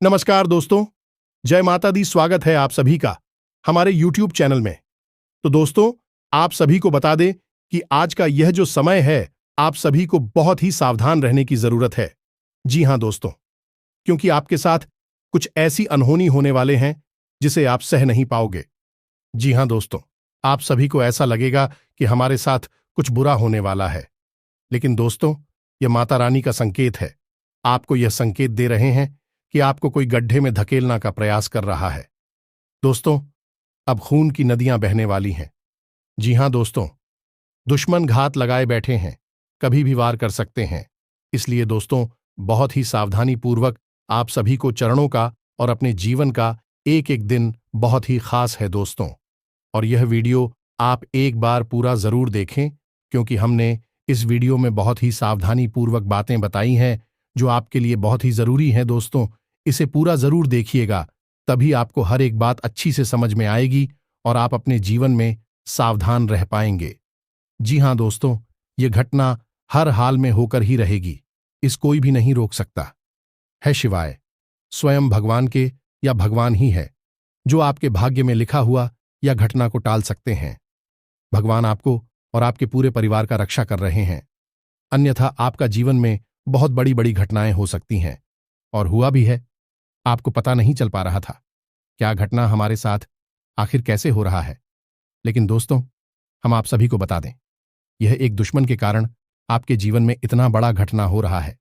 नमस्कार दोस्तों, जय माता दी। स्वागत है आप सभी का हमारे YouTube चैनल में। तो दोस्तों, आप सभी को बता दें कि आज का यह जो समय है, आप सभी को बहुत ही सावधान रहने की जरूरत है। जी हां दोस्तों, क्योंकि आपके साथ कुछ ऐसी अनहोनी होने वाले हैं जिसे आप सह नहीं पाओगे। जी हां दोस्तों, आप सभी को ऐसा लगेगा कि हमारे साथ कुछ बुरा होने वाला है, लेकिन दोस्तों, यह माता रानी का संकेत है। आपको यह संकेत दे रहे हैं कि आपको कोई गड्ढे में धकेलना का प्रयास कर रहा है। दोस्तों, अब खून की नदियां बहने वाली हैं। जी हां दोस्तों, दुश्मन घात लगाए बैठे हैं, कभी भी वार कर सकते हैं। इसलिए दोस्तों, बहुत ही सावधानी पूर्वक आप सभी को चरणों का और अपने जीवन का एक एक दिन बहुत ही खास है दोस्तों। और यह वीडियो आप एक बार पूरा जरूर देखें, क्योंकि हमने इस वीडियो में बहुत ही सावधानी पूर्वक बातें बताई हैं जो आपके लिए बहुत ही जरूरी हैं दोस्तों। इसे पूरा जरूर देखिएगा, तभी आपको हर एक बात अच्छी से समझ में आएगी और आप अपने जीवन में सावधान रह पाएंगे। जी हां दोस्तों, ये घटना हर हाल में होकर ही रहेगी, इस कोई भी नहीं रोक सकता है शिवाय स्वयं भगवान के, या भगवान ही है जो आपके भाग्य में लिखा हुआ या घटना को टाल सकते हैं। भगवान आपको और आपके पूरे परिवार का रक्षा कर रहे हैं, अन्यथा आपका जीवन में बहुत बड़ी बड़ी घटनाएं हो सकती हैं। और हुआ भी है, आपको पता नहीं चल पा रहा था क्या घटना हमारे साथ आखिर कैसे हो रहा है। लेकिन दोस्तों, हम आप सभी को बता दें, यह एक दुश्मन के कारण आपके जीवन में इतना बड़ा घटना हो रहा है।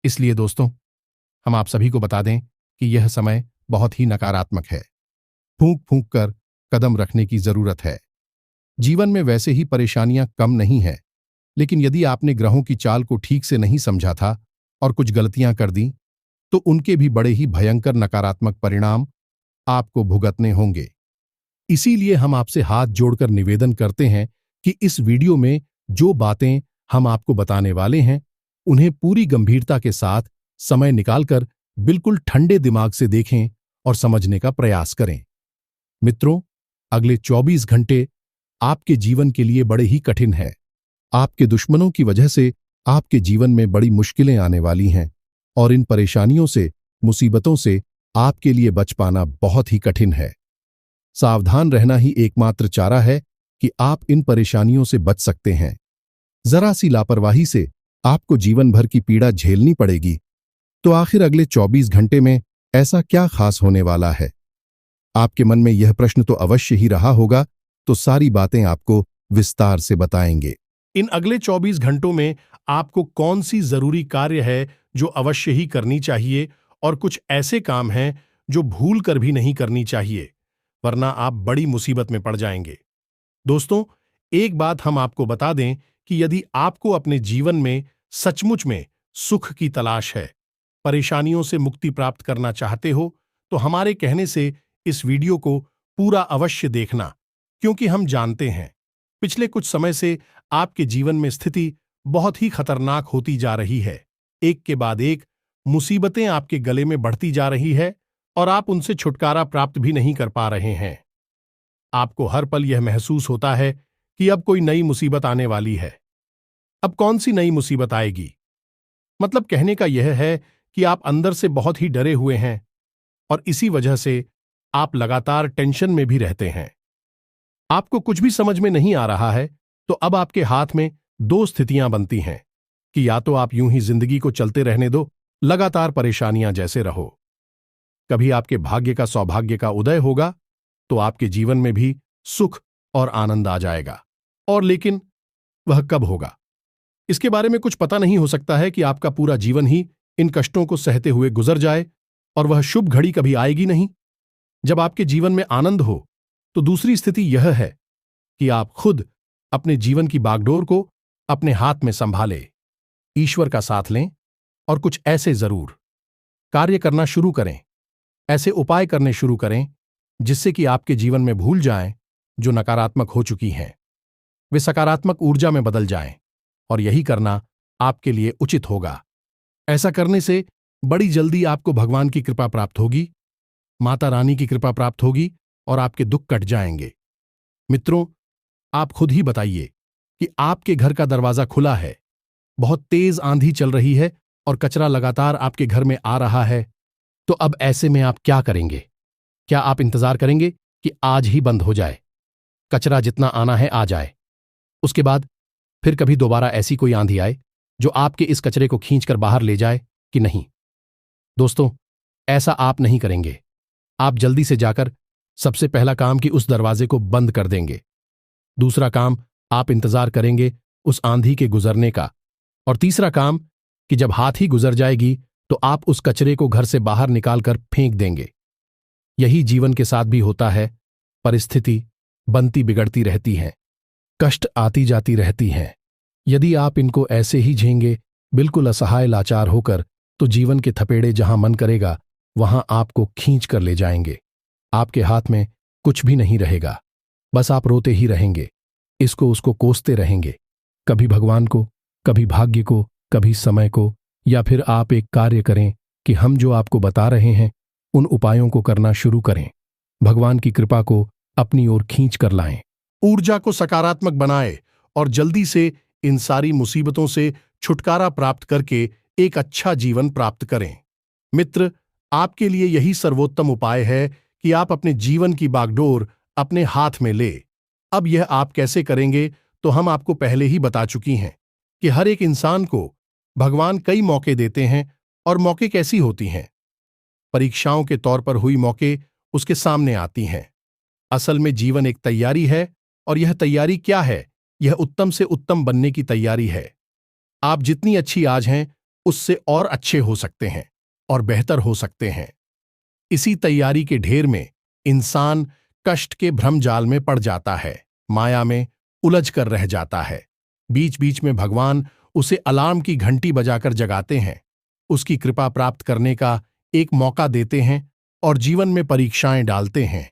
इसलिए दोस्तों, हम आप सभी को बता दें कि यह समय बहुत ही नकारात्मक है। फूंक फूंक कर कदम रखने की जरूरत है। जीवन में वैसे ही परेशानियां कम नहीं है, लेकिन यदि आपने ग्रहों की चाल को ठीक से नहीं समझा था और कुछ गलतियां कर दी, तो उनके भी बड़े ही भयंकर नकारात्मक परिणाम आपको भुगतने होंगे। इसीलिए हम आपसे हाथ जोड़कर निवेदन करते हैं कि इस वीडियो में जो बातें हम आपको बताने वाले हैं, उन्हें पूरी गंभीरता के साथ समय निकालकर बिल्कुल ठंडे दिमाग से देखें और समझने का प्रयास करें। मित्रों, अगले 24 घंटे आपके जीवन के लिए बड़े ही कठिन है। आपके दुश्मनों की वजह से आपके जीवन में बड़ी मुश्किलें आने वाली हैं और इन परेशानियों से, मुसीबतों से आपके लिए बच पाना बहुत ही कठिन है। सावधान रहना ही एकमात्र चारा है कि आप इन परेशानियों से बच सकते हैं। जरा सी लापरवाही से आपको जीवन भर की पीड़ा झेलनी पड़ेगी। तो आखिर अगले 24 घंटे में ऐसा क्या खास होने वाला है? आपके मन में यह प्रश्न तो अवश्य ही रहा होगा, तो सारी बातें आपको विस्तार से बताएंगे। इन अगले 24 घंटों में आपको कौन सी जरूरी कार्य है जो अवश्य ही करनी चाहिए, और कुछ ऐसे काम हैं जो भूल कर भी नहीं करनी चाहिए, वरना आप बड़ी मुसीबत में पड़ जाएंगे। दोस्तों, एक बात हम आपको बता दें कि यदि आपको अपने जीवन में सचमुच में सुख की तलाश है, परेशानियों से मुक्ति प्राप्त करना चाहते हो, तो हमारे कहने से इस वीडियो को पूरा अवश्य देखना, क्योंकि हम जानते हैं पिछले कुछ समय से आपके जीवन में स्थिति बहुत ही खतरनाक होती जा रही है। एक के बाद एक मुसीबतें आपके गले में बढ़ती जा रही है और आप उनसे छुटकारा प्राप्त भी नहीं कर पा रहे हैं। आपको हर पल यह महसूस होता है कि अब कोई नई मुसीबत आने वाली है। अब कौन सी नई मुसीबत आएगी? मतलब कहने का यह है कि आप अंदर से बहुत ही डरे हुए हैं और इसी वजह से आप लगातार टेंशन में भी रहते हैं। आपको कुछ भी समझ में नहीं आ रहा है, तो अब आपके हाथ में दो स्थितियां बनती हैं कि या तो आप यूं ही जिंदगी को चलते रहने दो, लगातार परेशानियां जैसे रहो। कभी आपके भाग्य का सौभाग्य का उदय होगा तो आपके जीवन में भी सुख और आनंद आ जाएगा। और लेकिन वह कब होगा, इसके बारे में कुछ पता नहीं हो सकता है कि आपका पूरा जीवन ही इन कष्टों को सहते हुए गुजर जाए और वह शुभ घड़ी कभी आएगी नहीं जब आपके जीवन में आनंद हो। तो दूसरी स्थिति यह है कि आप खुद अपने जीवन की बागडोर को अपने हाथ में संभालें, ईश्वर का साथ लें और कुछ ऐसे जरूर कार्य करना शुरू करें, ऐसे उपाय करने शुरू करें जिससे कि आपके जीवन में भूल जाएं जो नकारात्मक हो चुकी हैं, वे सकारात्मक ऊर्जा में बदल जाएं। और यही करना आपके लिए उचित होगा। ऐसा करने से बड़ी जल्दी आपको भगवान की कृपा प्राप्त होगी, माता रानी की कृपा प्राप्त होगी और आपके दुख कट जाएंगे। मित्रों, आप खुद ही बताइए कि आपके घर का दरवाजा खुला है, बहुत तेज आंधी चल रही है और कचरा लगातार आपके घर में आ रहा है, तो अब ऐसे में आप क्या करेंगे? क्या आप इंतजार करेंगे कि आज ही बंद हो जाए, कचरा जितना आना है आ जाए, उसके बाद फिर कभी दोबारा ऐसी कोई आंधी आए जो आपके इस कचरे को खींचकर बाहर ले जाए कि नहीं? दोस्तों, ऐसा आप नहीं करेंगे। आप जल्दी से जाकर सबसे पहला काम कि उस दरवाजे को बंद कर देंगे। दूसरा काम, आप इंतजार करेंगे उस आंधी के गुजरने का। और तीसरा काम कि जब हाथ ही गुजर जाएगी तो आप उस कचरे को घर से बाहर निकालकर फेंक देंगे। यही जीवन के साथ भी होता है। परिस्थिति बनती बिगड़ती रहती हैं, कष्ट आती जाती रहती हैं। यदि आप इनको ऐसे ही झेंगे, बिल्कुल असहाय लाचार होकर, तो जीवन के थपेड़े जहां मन करेगा वहां आपको खींच कर ले जाएंगे। आपके हाथ में कुछ भी नहीं रहेगा, बस आप रोते ही रहेंगे, इसको उसको कोसते रहेंगे, कभी भगवान को, कभी भाग्य को, कभी समय को। या फिर आप एक कार्य करें कि हम जो आपको बता रहे हैं उन उपायों को करना शुरू करें। भगवान की कृपा को अपनी ओर खींच कर लाएं, ऊर्जा को सकारात्मक बनाएं और जल्दी से इन सारी मुसीबतों से छुटकारा प्राप्त करके एक अच्छा जीवन प्राप्त करें। मित्र, आपके लिए यही सर्वोत्तम उपाय है कि आप अपने जीवन की बागडोर अपने हाथ में ले। अब यह आप कैसे करेंगे तो हम आपको पहले ही बता चुकी हैं कि हर एक इंसान को भगवान कई मौके देते हैं। और मौके कैसी होती हैं? परीक्षाओं के तौर पर हुई मौके उसके सामने आती हैं। असल में जीवन एक तैयारी है, और यह तैयारी क्या है? यह उत्तम से उत्तम बनने की तैयारी है। आप जितनी अच्छी आज हैं उससे और अच्छे हो सकते हैं और बेहतर हो सकते हैं। इसी तैयारी के ढेर में इंसान कष्ट के भ्रमजाल में पड़ जाता है, माया में उलझ कर रह जाता है। बीच बीच में भगवान उसे अलार्म की घंटी बजाकर जगाते हैं, उसकी कृपा प्राप्त करने का एक मौका देते हैं और जीवन में परीक्षाएं डालते हैं।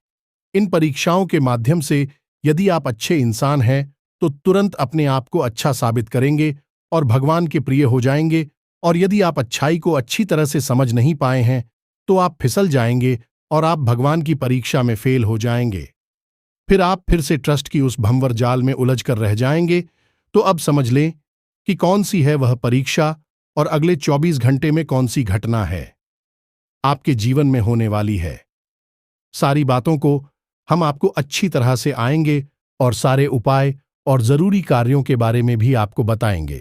इन परीक्षाओं के माध्यम से यदि आप अच्छे इंसान हैं तो तुरंत अपने आप को अच्छा साबित करेंगे और भगवान के प्रिय हो जाएंगे। और यदि आप अच्छाई को अच्छी तरह से समझ नहीं पाए हैं तो आप फिसल जाएंगे और आप भगवान की परीक्षा में फेल हो जाएंगे। फिर आप फिर से ट्रस्ट की उस भंवर जाल में उलझ कर रह जाएंगे। तो अब समझ लें कि कौन सी है वह परीक्षा और अगले 24 घंटे में कौन सी घटना है आपके जीवन में होने वाली है। सारी बातों को हम आपको अच्छी तरह से आएंगे और सारे उपाय और जरूरी कार्यों के बारे में भी आपको बताएंगे।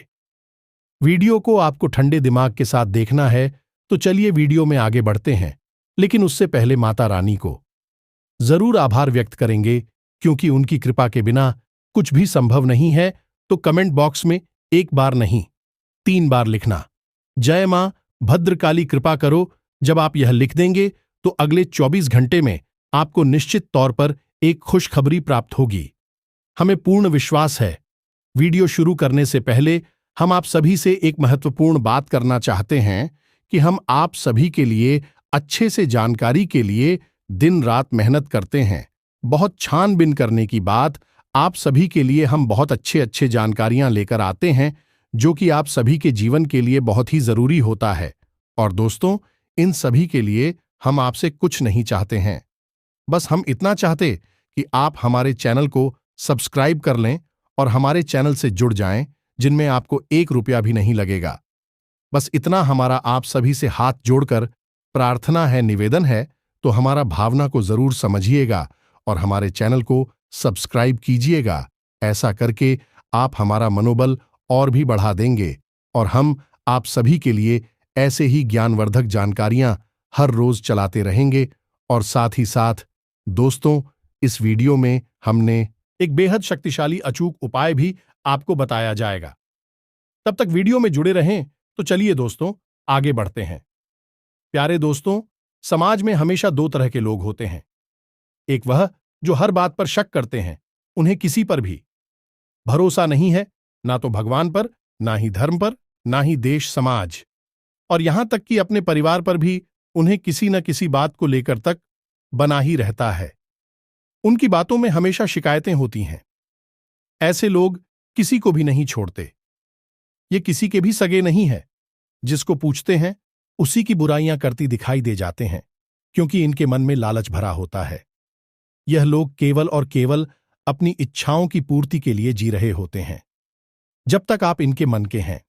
वीडियो को आपको ठंडे दिमाग के साथ देखना है तो चलिए वीडियो में आगे बढ़ते हैं। लेकिन उससे पहले माता रानी को जरूर आभार व्यक्त करेंगे, क्योंकि उनकी कृपा के बिना कुछ भी संभव नहीं है। तो कमेंट बॉक्स में एक बार नहीं 3 बार लिखना, जय मां भद्रकाली कृपा करो। जब आप यह लिख देंगे तो अगले 24 घंटे में आपको निश्चित तौर पर एक खुशखबरी प्राप्त होगी। हमें पूर्ण विश्वास है। वीडियो शुरू करने से पहले हम आप सभी से एक महत्वपूर्ण बात करना चाहते हैं कि हम आप सभी के लिए अच्छे से जानकारी के लिए दिन रात मेहनत करते हैं। बहुत छानबीन करने की बात, आप सभी के लिए हम बहुत अच्छे जानकारियां लेकर आते हैं जो कि आप सभी के जीवन के लिए बहुत ही जरूरी होता है। और दोस्तों, इन सभी के लिए हम आपसे कुछ नहीं चाहते हैं, बस हम इतना चाहते कि आप हमारे चैनल को सब्सक्राइब कर लें और हमारे चैनल से जुड़ जाएं, जिनमें आपको 1 रुपया भी नहीं लगेगा। बस इतना हमारा आप सभी से हाथ जोड़कर प्रार्थना है, निवेदन है। तो हमारा भावना को जरूर समझिएगा और हमारे चैनल को सब्सक्राइब कीजिएगा। ऐसा करके आप हमारा मनोबल और भी बढ़ा देंगे और हम आप सभी के लिए ऐसे ही ज्ञानवर्धक जानकारियां हर रोज चलाते रहेंगे। और साथ ही साथ दोस्तों, इस वीडियो में हमने एक बेहद शक्तिशाली अचूक उपाय भी आपको बताया जाएगा। तब तक वीडियो में जुड़े रहें। तो चलिए दोस्तों, आगे बढ़ते हैं। प्यारे दोस्तों, समाज में हमेशा 2 तरह के लोग होते हैं। एक वह जो हर बात पर शक करते हैं, उन्हें किसी पर भी भरोसा नहीं है, ना तो भगवान पर, ना ही धर्म पर, ना ही देश समाज, और यहां तक कि अपने परिवार पर भी उन्हें किसी न किसी बात को लेकर तक बना ही रहता है। उनकी बातों में हमेशा शिकायतें होती हैं। ऐसे लोग किसी को भी नहीं छोड़ते। ये किसी के भी सगे नहीं है। जिसको पूछते हैं उसी की बुराइयां करती दिखाई दे जाते हैं, क्योंकि इनके मन में लालच भरा होता है। यह लोग केवल और केवल अपनी इच्छाओं की पूर्ति के लिए जी रहे होते हैं। जब तक आप इनके मन के हैं,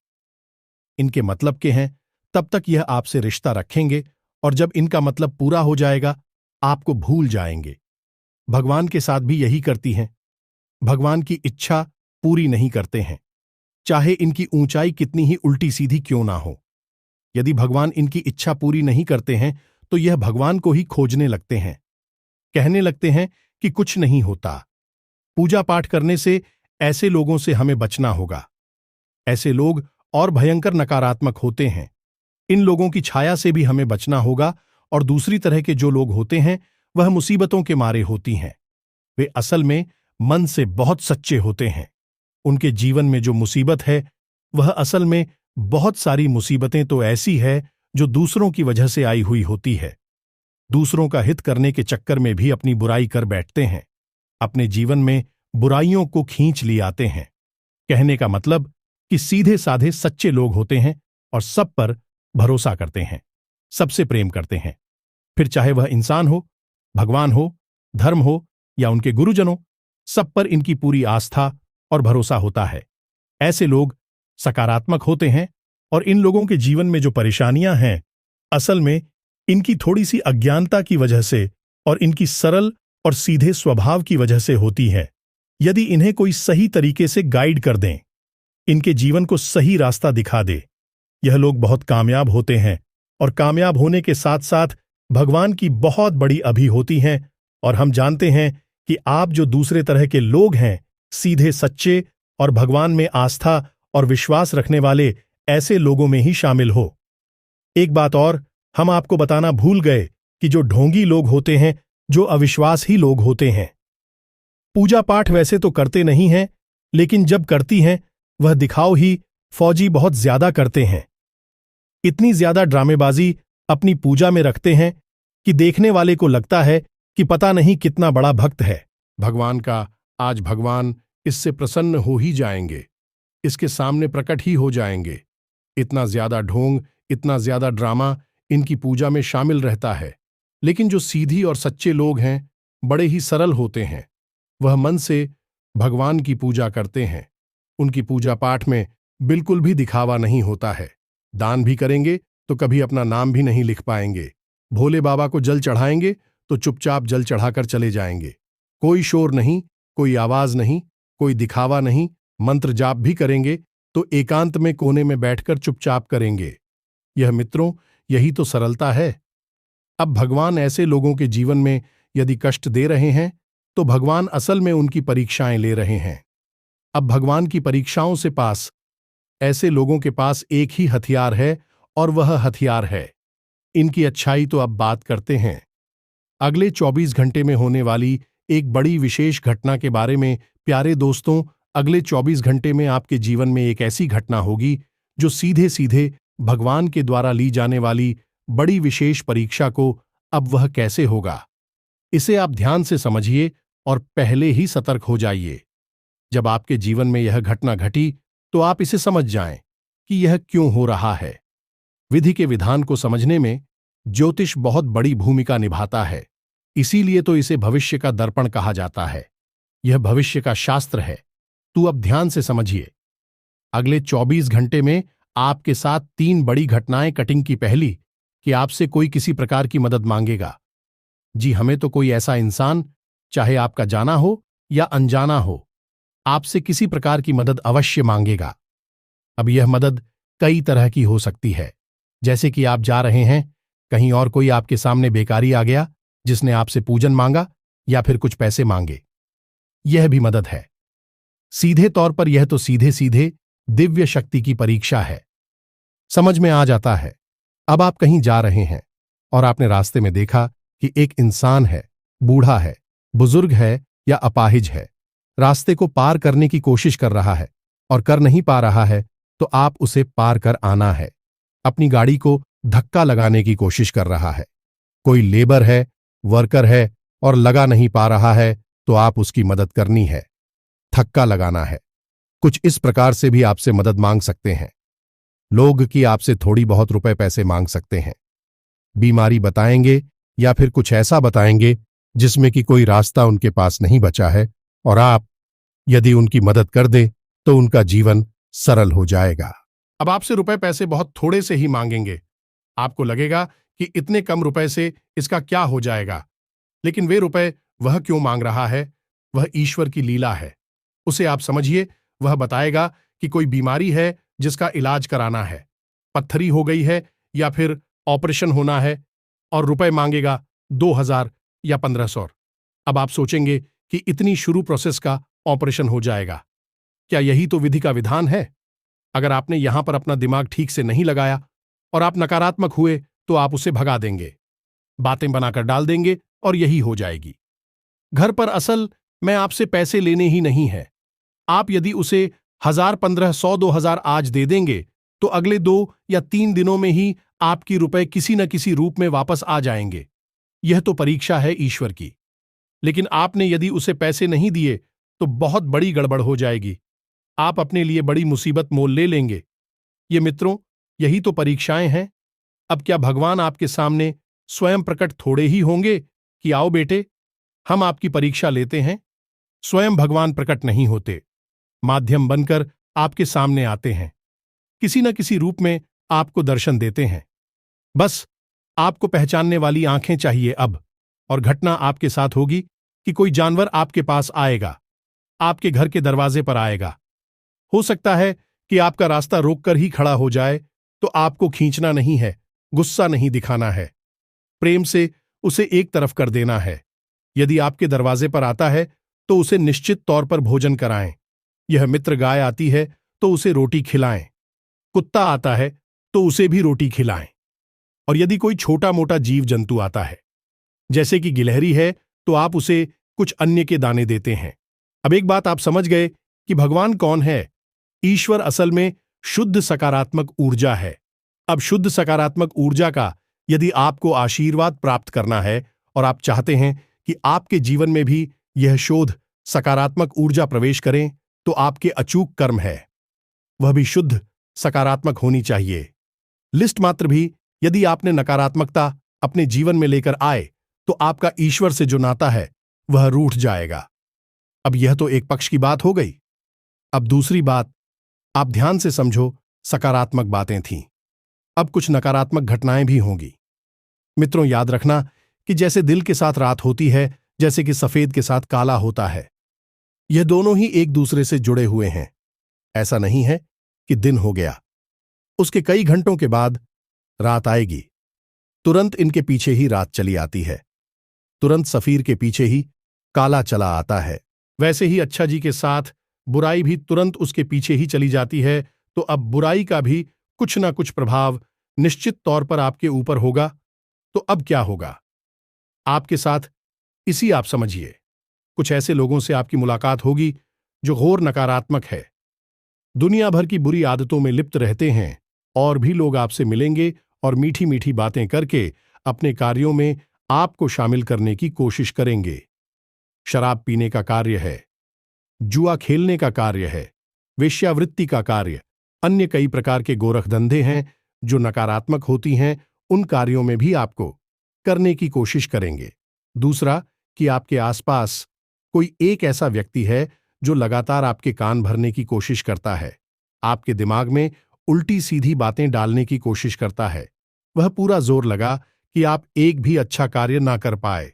इनके मतलब के हैं, तब तक यह आपसे रिश्ता रखेंगे और जब इनका मतलब पूरा हो जाएगा आपको भूल जाएंगे। भगवान के साथ भी यही करती हैं। भगवान की इच्छा पूरी नहीं करते हैं, चाहे इनकी ऊंचाई कितनी ही उल्टी सीधी क्यों ना हो। यदि भगवान इनकी इच्छा पूरी नहीं करते हैं तो यह भगवान को ही खोजने लगते हैं, कहने लगते हैं कि कुछ नहीं होता। पूजा पाठ करने से ऐसे लोगों से हमें बचना होगा। ऐसे लोग और भयंकर नकारात्मक होते हैं। इन लोगों की छाया से भी हमें बचना होगा। और दूसरी तरह के जो लोग होते हैं वह मुसीबतों के मारे होती हैं। वे असल में मन से बहुत सच्चे होते हैं। उनके जीवन में जो मुसीबत है वह असल में बहुत सारी मुसीबतें तो ऐसी है जो दूसरों की वजह से आई हुई होती है। दूसरों का हित करने के चक्कर में भी अपनी बुराई कर बैठते हैं, अपने जीवन में बुराइयों को खींच ले आते हैं। कहने का मतलब कि सीधे साधे सच्चे लोग होते हैं और सब पर भरोसा करते हैं, सबसे प्रेम करते हैं। फिर चाहे वह इंसान हो, भगवान हो, धर्म हो या उनके गुरुजनों, सब पर इनकी पूरी आस्था और भरोसा होता है। ऐसे लोग सकारात्मक होते हैं और इन लोगों के जीवन में जो परेशानियां हैं असल में इनकी थोड़ी सी अज्ञानता की वजह से और इनकी सरल और सीधे स्वभाव की वजह से होती है। यदि इन्हें कोई सही तरीके से गाइड कर दें, इनके जीवन को सही रास्ता दिखा दे, यह लोग बहुत कामयाब होते हैं और कामयाब होने के साथ साथ भगवान की बहुत बड़ी अभी होती हैं। और हम जानते हैं कि आप जो दूसरे तरह के लोग हैं, सीधे सच्चे और भगवान में आस्था और विश्वास रखने वाले, ऐसे लोगों में ही शामिल हो। एक बात और हम आपको बताना भूल गए कि जो ढोंगी लोग होते हैं, जो अविश्वासी लोग होते हैं, पूजा पाठ वैसे तो करते नहीं हैं, लेकिन जब करती हैं वह दिखाओ ही फौजी बहुत ज्यादा करते हैं। इतनी ज्यादा ड्रामेबाजी अपनी पूजा में रखते हैं कि देखने वाले को लगता है कि पता नहीं कितना बड़ा भक्त है भगवान का। आज भगवान इससे प्रसन्न हो ही जाएंगे, इसके सामने प्रकट ही हो जाएंगे। इतना ज्यादा ढोंग, इतना ज्यादा ड्रामा इनकी पूजा में शामिल रहता है। लेकिन जो सीधी और सच्चे लोग हैं, बड़े ही सरल होते हैं। वह मन से भगवान की पूजा करते हैं। उनकी पूजा पाठ में बिल्कुल भी दिखावा नहीं होता है। दान भी करेंगे तो कभी अपना नाम भी नहीं लिख पाएंगे। भोले बाबा को जल चढ़ाएंगे तो चुपचाप जल चढ़ाकर चले जाएंगे। कोई शोर नहीं, कोई आवाज नहीं, कोई दिखावा नहीं। मंत्र जाप भी करेंगे तो एकांत में कोने में बैठकर चुपचाप करेंगे। यह मित्रों, यही तो सरलता है। अब भगवान ऐसे लोगों के जीवन में यदि कष्ट दे रहे हैं तो भगवान असल में उनकी परीक्षाएं ले रहे हैं। अब भगवान की परीक्षाओं से पास ऐसे लोगों के पास एक ही हथियार है और वह हथियार है इनकी अच्छाई। तो अब बात करते हैं अगले 24 घंटे में होने वाली एक बड़ी विशेष घटना के बारे में। प्यारे दोस्तों, अगले 24 घंटे में आपके जीवन में एक ऐसी घटना होगी जो सीधे सीधे भगवान के द्वारा ली जाने वाली बड़ी विशेष परीक्षा को। अब वह कैसे होगा, इसे आप ध्यान से समझिए और पहले ही सतर्क हो जाइए। जब आपके जीवन में यह घटना घटी तो आप इसे समझ जाएं कि यह क्यों हो रहा है। विधि के विधान को समझने में ज्योतिष बहुत बड़ी भूमिका निभाता है, इसीलिए तो इसे भविष्य का दर्पण कहा जाता है। यह भविष्य का शास्त्र है। तू अब ध्यान से समझिए। अगले 24 घंटे में आपके साथ 3 बड़ी घटनाएं कटिंग की। पहली, कि आपसे कोई किसी प्रकार की मदद मांगेगा। जी, हमें तो कोई ऐसा इंसान, चाहे आपका जाना हो या अनजाना हो, आपसे किसी प्रकार की मदद अवश्य मांगेगा। अब यह मदद कई तरह की हो सकती है, जैसे कि आप जा रहे हैं कहीं और कोई आपके सामने बेकारी आ गया जिसने आपसे पूजन मांगा या फिर कुछ पैसे मांगे, यह भी मदद है। सीधे तौर पर यह तो सीधे सीधे दिव्य शक्ति की परीक्षा है। समझ में आ जाता है। अब आप कहीं जा रहे हैं और आपने रास्ते में देखा कि एक इंसान है, बूढ़ा है, बुजुर्ग है या अपाहिज है, रास्ते को पार करने की कोशिश कर रहा है और कर नहीं पा रहा है, तो आप उसे पार कर आना है। अपनी गाड़ी को धक्का लगाने की कोशिश कर रहा है। कोई लेबर है, वर्कर है और लगा नहीं पा रहा है, तो आप उसकी मदद करनी है, धक्का लगाना है। कुछ इस प्रकार से भी आपसे मदद मांग सकते हैं। लोग कि आपसे थोड़ी बहुत रुपए पैसे मांग सकते हैं, बीमारी बताएंगे या फिर कुछ ऐसा बताएंगे जिसमें कि कोई रास्ता उनके पास नहीं बचा है, और आप यदि उनकी मदद कर दें तो उनका जीवन सरल हो जाएगा। अब आपसे रुपए पैसे बहुत थोड़े से ही मांगेंगे। आपको लगेगा कि इतने कम रुपए से इसका क्या हो जाएगा, लेकिन वे रुपए वह क्यों मांग रहा है, वह ईश्वर की लीला है। उसे आप समझिए, वह बताएगा कि कोई बीमारी है जिसका इलाज कराना है, पत्थरी हो गई है या फिर ऑपरेशन होना है, और रुपए मांगेगा 2000 या 1500। अब आप सोचेंगे कि इतनी शुरू प्रोसेस का ऑपरेशन हो जाएगा, क्या यही तो विधि का विधान है? अगर आपने यहां पर अपना दिमाग ठीक से नहीं लगाया और आप नकारात्मक हुए तो आप उसे भगा देंगे, बातें बनाकर डाल देंगे और यही हो जाएगी। घर पर असल में आपसे पैसे लेने ही नहीं है। आप यदि उसे 1000, 1500, 2000 आज दे देंगे तो अगले 2 या 3 दिनों में ही आपकी रुपए किसी न किसी रूप में वापस आ जाएंगे। यह तो परीक्षा है ईश्वर की। लेकिन आपने यदि उसे पैसे नहीं दिए तो बहुत बड़ी गड़बड़ हो जाएगी। आप अपने लिए बड़ी मुसीबत मोल ले लेंगे। ये मित्रों, यही तो परीक्षाएं हैं। अब क्या भगवान आपके सामने स्वयं प्रकट थोड़े ही होंगे कि आओ बेटे, हम आपकी परीक्षा लेते हैं? स्वयं भगवान प्रकट नहीं होते, माध्यम बनकर आपके सामने आते हैं, किसी न किसी रूप में आपको दर्शन देते हैं। बस आपको पहचानने वाली आंखें चाहिए अब। और घटना आपके साथ होगी कि कोई जानवर आपके पास आएगा, आपके घर के दरवाजे पर आएगा। हो सकता है कि आपका रास्ता रोककर ही खड़ा हो जाए, तो आपको खींचना नहीं है, गुस्सा नहीं दिखाना है, प्रेम से उसे एक तरफ कर देना है। यदि आपके दरवाजे पर आता है तो उसे निश्चित तौर पर भोजन कराएं। यह मित्र गाय आती है तो उसे रोटी खिलाएं, कुत्ता आता है तो उसे भी रोटी खिलाएं। और यदि कोई छोटा मोटा जीव जंतु आता है, जैसे कि गिलहरी है, तो आप उसे कुछ अन्य के दाने देते हैं। अब एक बात आप समझ गए कि भगवान कौन है। ईश्वर असल में शुद्ध सकारात्मक ऊर्जा है। अब शुद्ध सकारात्मक ऊर्जा का यदि आपको आशीर्वाद प्राप्त करना है और आप चाहते हैं कि आपके जीवन में भी यह शोध सकारात्मक ऊर्जा प्रवेश करें, तो आपके अचूक कर्म है, वह भी शुद्ध सकारात्मक होनी चाहिए। लिस्ट मात्र भी यदि आपने नकारात्मकता अपने जीवन में लेकर आए तो आपका ईश्वर से जो नाता है वह रूठ जाएगा। अब यह तो एक पक्ष की बात हो गई। अब दूसरी बात, आप ध्यान से समझो, सकारात्मक बातें थीं। अब कुछ नकारात्मक घटनाएं भी होंगी। मित्रों, याद रखना कि जैसे दिल के साथ रात होती है, जैसे कि सफेद के साथ काला होता है, यह दोनों ही एक दूसरे से जुड़े हुए हैं। ऐसा नहीं है कि दिन हो गया, उसके कई घंटों के बाद रात आएगी, तुरंत इनके पीछे ही रात चली आती है, तुरंत सफीर के पीछे ही काला चला आता है। वैसे ही अच्छा जी के साथ बुराई भी तुरंत उसके पीछे ही चली जाती है। तो अब बुराई का भी कुछ ना कुछ प्रभाव निश्चित तौर पर आपके ऊपर होगा। तो अब क्या होगा आपके साथ, इसी आप समझिए। कुछ ऐसे लोगों से आपकी मुलाकात होगी जो घोर नकारात्मक है, दुनिया भर की बुरी आदतों में लिप्त रहते हैं, और भी लोग आपसे मिलेंगे और मीठी मीठी बातें करके अपने कार्यों में आपको शामिल करने की कोशिश करेंगे। शराब पीने का कार्य है, जुआ खेलने का कार्य है, वेश्यावृत्ति का कार्य, अन्य कई प्रकार के गोरखधंधे हैं जो नकारात्मक होती हैं, उन कार्यों में भी आपको करने की कोशिश करेंगे। दूसरा, कि आपके आसपास कोई एक ऐसा व्यक्ति है जो लगातार आपके कान भरने की कोशिश करता है, आपके दिमाग में उल्टी सीधी बातें डालने की कोशिश करता है। वह पूरा जोर लगा कि आप एक भी अच्छा कार्य ना कर पाए,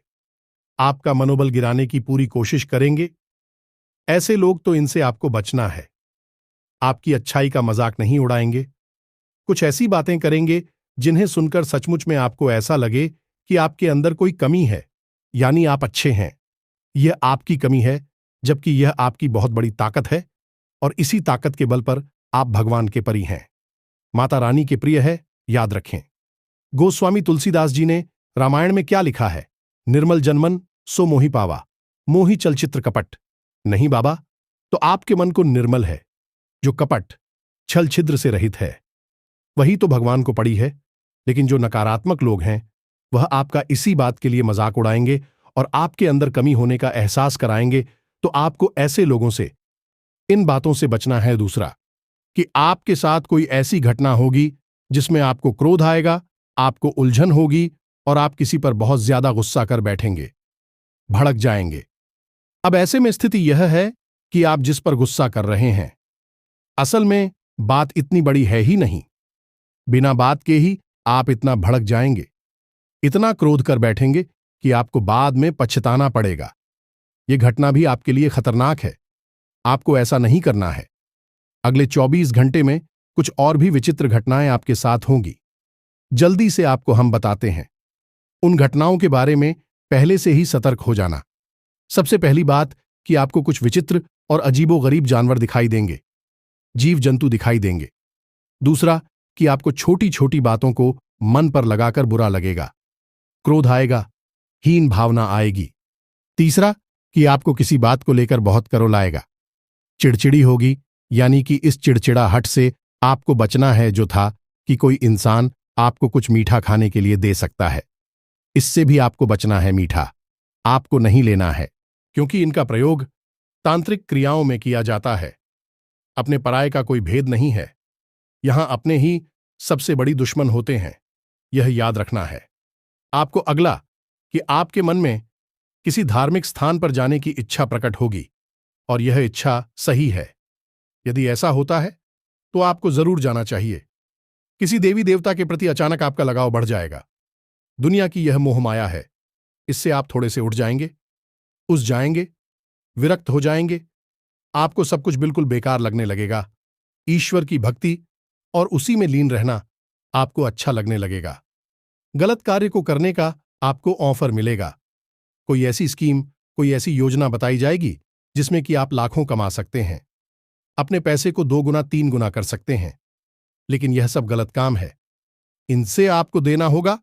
आपका मनोबल गिराने की पूरी कोशिश करेंगे। ऐसे लोग, तो इनसे आपको बचना है। आपकी अच्छाई का मजाक नहीं उड़ाएंगे, कुछ ऐसी बातें करेंगे जिन्हें सुनकर सचमुच में आपको ऐसा लगे कि आपके अंदर कोई कमी है, यानी आप अच्छे हैं। यह आपकी कमी है, जबकि यह आपकी बहुत बड़ी ताकत है, और इसी ताकत के बल पर आप भगवान के परी हैं, माता रानी के प्रिय है, याद रखें। गोस्वामी तुलसीदास जी ने रामायण में क्या लिखा है? निर्मल जनमन सो मोहि पावा, मोहि चलचित्र कपट। नहीं बाबा, तो आपके मन को निर्मल है, जो कपट छल छिद्र से रहित है, वही तो भगवान को पड़ी है। लेकिन जो नकारात्मक लोग हैं, वह आपका इसी बात के लिए मजाक उड़ाएंगे और आपके अंदर कमी होने का एहसास कराएंगे। तो आपको ऐसे लोगों से, इन बातों से बचना है। दूसरा, कि आपके साथ कोई ऐसी घटना होगी जिसमें आपको क्रोध आएगा, आपको उलझन होगी और आप किसी पर बहुत ज्यादा गुस्सा कर बैठेंगे, भड़क जाएंगे। अब ऐसे में स्थिति यह है कि आप जिस पर गुस्सा कर रहे हैं, असल में बात इतनी बड़ी है ही नहीं, बिना बात के ही आप इतना भड़क जाएंगे। इतना क्रोध कर बैठेंगे कि आपको बाद में पछताना पड़ेगा। यह घटना भी आपके लिए खतरनाक है। आपको ऐसा नहीं करना है। अगले 24 घंटे में कुछ और भी विचित्र घटनाएं आपके साथ होंगी। जल्दी से आपको हम बताते हैं। उन घटनाओं के बारे में पहले से ही सतर्क हो जाना। सबसे पहली बात कि आपको कुछ विचित्र और अजीबोगरीब जानवर दिखाई देंगे, जीव जंतु दिखाई देंगे। दूसरा कि आपको छोटी छोटी बातों को मन पर लगाकर बुरा लगेगा, क्रोध आएगा, हीन भावना आएगी। तीसरा कि आपको किसी बात को लेकर बहुत करोलाएगा, चिड़चिड़ी होगी, यानी कि इस चिड़चिड़ाहट से आपको बचना है जो था कि कोई इंसान आपको कुछ मीठा खाने के लिए दे सकता है। इससे भी आपको बचना है। मीठा आपको नहीं लेना है, क्योंकि इनका प्रयोग तांत्रिक क्रियाओं में किया जाता है। अपने पराये का कोई भेद नहीं है। यहां अपने ही सबसे बड़ी दुश्मन होते हैं, यह याद रखना है। आपको अगला कि आपके मन में किसी धार्मिक स्थान पर जाने की इच्छा प्रकट होगी, और यह इच्छा सही है। यदि ऐसा होता है तो आपको जरूर जाना चाहिए। किसी देवी देवता के प्रति अचानक आपका लगाव बढ़ जाएगा। दुनिया की यह मोह माया है, इससे आप थोड़े से उठ जाएंगे, उस जाएंगे, विरक्त हो जाएंगे। आपको सब कुछ बिल्कुल बेकार लगने लगेगा। ईश्वर की भक्ति और उसी में लीन रहना आपको अच्छा लगने लगेगा। गलत कार्य को करने का आपको ऑफर मिलेगा। कोई ऐसी स्कीम, कोई ऐसी योजना बताई जाएगी जिसमें कि आप लाखों कमा सकते हैं, अपने पैसे को 2 गुना 3 गुना कर सकते हैं। लेकिन यह सब गलत काम है। इनसे आपको देना होगा।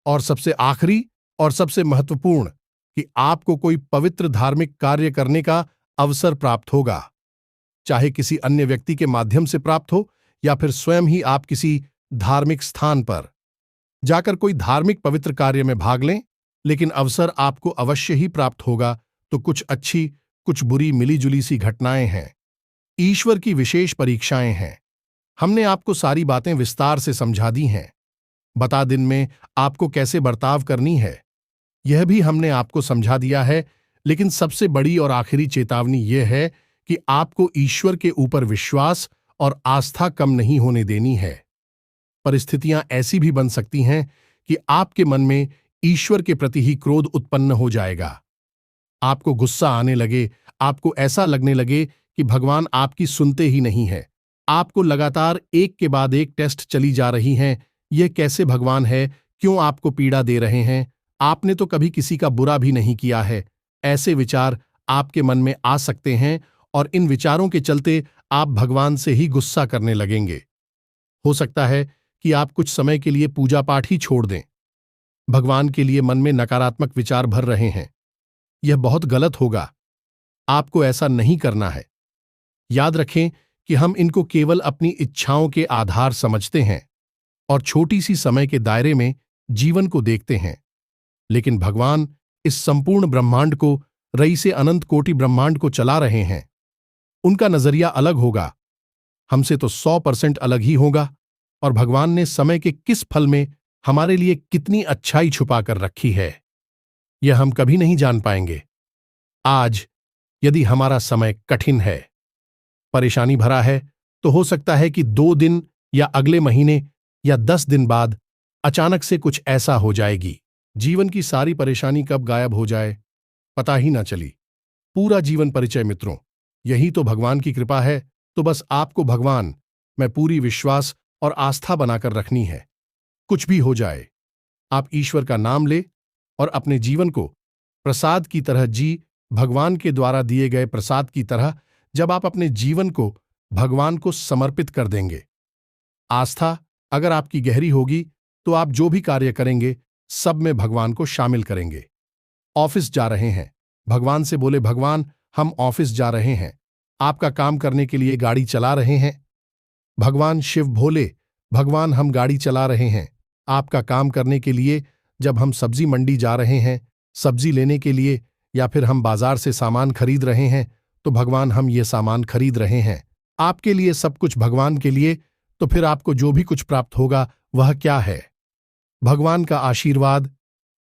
और सबसे आखिरी और सबसे महत्वपूर्ण कि आपको कोई पवित्र धार्मिक कार्य करने का अवसर प्राप्त होगा, चाहे किसी अन्य व्यक्ति के माध्यम से प्राप्त हो या फिर स्वयं ही आप किसी धार्मिक स्थान पर जाकर कोई धार्मिक पवित्र कार्य में भाग लें। लेकिन अवसर आपको अवश्य ही प्राप्त होगा। तो कुछ अच्छी, कुछ बुरी मिलीजुली सी घटनाएं हैं। ईश्वर की विशेष परीक्षाएं हैं। हमने आपको सारी बातें विस्तार से समझा दी हैं। बता दिन में आपको कैसे बर्ताव करनी है, यह भी हमने आपको समझा दिया है। लेकिन सबसे बड़ी और आखिरी चेतावनी यह है कि आपको ईश्वर के ऊपर विश्वास और आस्था कम नहीं होने देनी है। परिस्थितियां ऐसी भी बन सकती हैं कि आपके मन में ईश्वर के प्रति ही क्रोध उत्पन्न हो जाएगा। आपको गुस्सा आने लगे, आपको ऐसा लगने लगे कि भगवान आपकी सुनते ही नहीं है। आपको लगातार एक के बाद एक टेस्ट चली जा रही हैं। यह कैसे भगवान है, क्यों आपको पीड़ा दे रहे हैं? आपने तो कभी किसी का बुरा भी नहीं किया है। ऐसे विचार आपके मन में आ सकते हैं और इन विचारों के चलते आप भगवान से ही गुस्सा करने लगेंगे। हो सकता है कि आप कुछ समय के लिए पूजा पाठ ही छोड़ दें। भगवान के लिए मन में नकारात्मक विचार भर रहे हैं। यह बहुत गलत होगा। आपको ऐसा नहीं करना है। याद रखें कि हम इनको केवल अपनी इच्छाओं के आधार समझते हैं और छोटी सी समय के दायरे में जीवन को देखते हैं। लेकिन भगवान इस संपूर्ण ब्रह्मांड को, रईसे अनंत कोटि ब्रह्मांड को चला रहे हैं। उनका नजरिया अलग होगा, हमसे तो 100% अलग ही होगा। और भगवान ने समय के किस फल में हमारे लिए कितनी अच्छाई छुपा कर रखी है, यह हम कभी नहीं जान पाएंगे। आज यदि हमारा समय कठिन है, परेशानी भरा है, तो हो सकता है कि 2 दिन या अगले महीने या 10 दिन बाद अचानक से कुछ ऐसा हो जाएगी, जीवन की सारी परेशानी कब गायब हो जाए पता ही ना चली। पूरा जीवन परिचय मित्रों, यही तो भगवान की कृपा है। तो बस आपको भगवान में पूरी विश्वास और आस्था बनाकर रखनी है। कुछ भी हो जाए, आप ईश्वर का नाम ले और अपने जीवन को प्रसाद की तरह जी। भगवान के द्वारा दिए गए प्रसाद की तरह जब आप अपने जीवन को भगवान को समर्पित कर देंगे। आस्था अगर आपकी गहरी होगी तो आप जो भी कार्य करेंगे सब में भगवान को शामिल करेंगे। ऑफिस जा रहे हैं, भगवान से बोले, भगवान हम ऑफिस जा रहे हैं। आपका काम करने के लिए गाड़ी चला रहे हैं। भगवान शिव भोले, भगवान हम गाड़ी चला रहे हैं। आपका काम करने के लिए जब हम सब्जी मंडी जा रहे हैं, सब्जी लेने के लिए, या फिर हम बाजार से सामान खरीद रहे हैं, तो भगवान हम ये सामान खरीद रहे हैं आपके लिए, सब कुछ भगवान के लिए। तो फिर आपको जो भी कुछ प्राप्त होगा वह क्या है? भगवान का आशीर्वाद।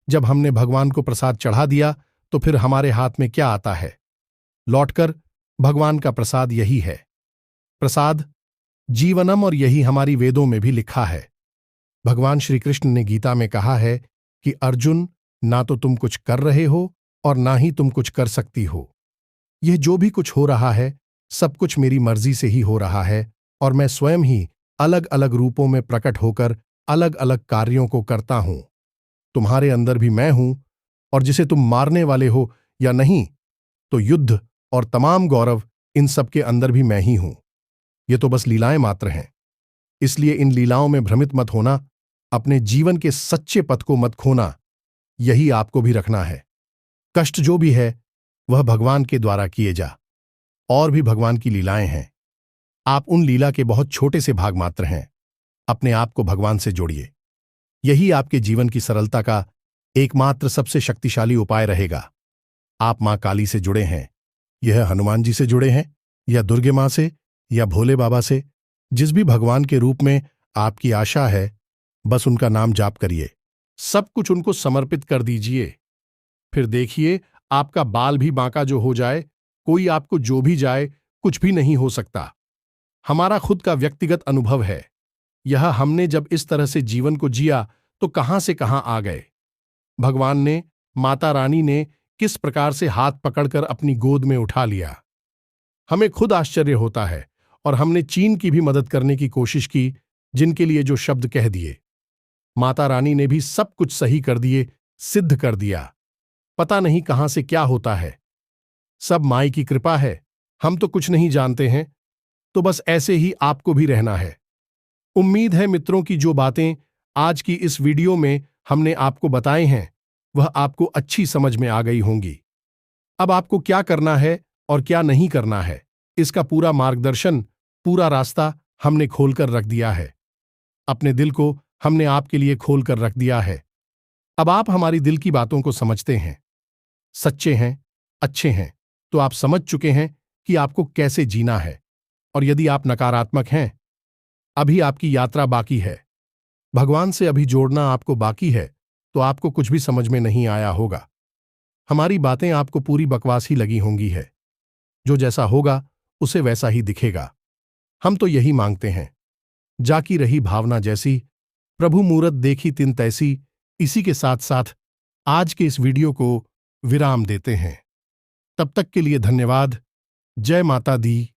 जब हमने भगवान को प्रसाद चढ़ा दिया तो फिर हमारे हाथ में क्या आता है? लौटकर भगवान का प्रसाद यही है। प्रसाद जीवनम, और यही हमारी वेदों में भी लिखा है। भगवान श्री कृष्ण ने गीता में कहा है कि अर्जुन, ना तो तुम कुछ कर रहे हो और ना ही तुम कुछ कर सकती हो। यह जो भी कुछ हो रहा है, सब कुछ मेरी मर्जी से ही हो रहा है और मैं स्वयं ही अलग अलग रूपों में प्रकट होकर अलग अलग कार्यों को करता हूं। तुम्हारे अंदर भी मैं हूं, और जिसे तुम मारने वाले हो या नहीं, तो युद्ध और तमाम गौरव इन सब के अंदर भी मैं ही हूं। ये तो बस लीलाएं मात्र हैं। इसलिए इन लीलाओं में भ्रमित मत होना, अपने जीवन के सच्चे पथ को मत खोना। यही आपको भी रखना है। कष्ट जो भी है वह भगवान के द्वारा किए जा, और भी भगवान की लीलाएं हैं। आप उन लीला के बहुत छोटे से भाग मात्र हैं। अपने आप को भगवान से जोड़िए। यही आपके जीवन की सरलता का एकमात्र सबसे शक्तिशाली उपाय रहेगा। आप मां काली से जुड़े हैं, यह हनुमान जी से जुड़े हैं, या दुर्गे मां से, या भोले बाबा से, जिस भी भगवान के रूप में आपकी आशा है, बस उनका नाम जाप करिए। सब कुछ उनको समर्पित कर दीजिए। फिर देखिए, आपका बाल भी बांका जो हो जाए, कोई आपको जो भी जाए, कुछ भी नहीं हो सकता। हमारा खुद का व्यक्तिगत अनुभव है। यह हमने जब इस तरह से जीवन को जिया तो कहां से कहां आ गए। भगवान ने, माता रानी ने किस प्रकार से हाथ पकड़कर अपनी गोद में उठा लिया। हमें खुद आश्चर्य होता है। और हमने चीन की भी मदद करने की कोशिश की, जिनके लिए जो शब्द कह दिए। माता रानी ने भी सब कुछ सही कर दिए, सिद्ध कर दिया। पता नहीं कहां से क्या होता है। सब माई की कृपा है। हम तो कुछ नहीं जानते हैं। तो बस ऐसे ही आपको भी रहना है। उम्मीद है मित्रों की जो बातें आज की इस वीडियो में हमने आपको बताए हैं, वह आपको अच्छी समझ में आ गई होंगी। अब आपको क्या करना है और क्या नहीं करना है, इसका पूरा मार्गदर्शन, पूरा रास्ता हमने खोलकर रख दिया है। अपने दिल को हमने आपके लिए खोलकर रख दिया है। अब आप हमारी दिल की बातों को समझते हैं, सच्चे हैं, अच्छे हैं, तो आप समझ चुके हैं कि आपको कैसे जीना है। और यदि आप नकारात्मक हैं, अभी आपकी यात्रा बाकी है। भगवान से अभी जोड़ना आपको बाकी है, तो आपको कुछ भी समझ में नहीं आया होगा। हमारी बातें आपको पूरी बकवास ही लगी होंगी है। जो जैसा होगा उसे वैसा ही दिखेगा। हम तो यही मांगते हैं, जाकी रही भावना जैसी, प्रभु मूरत देखी तिन तैसी। इसी के साथ साथ आज के इस वीडियो को विराम देते हैं। तब तक के लिए धन्यवाद। जय माता दी।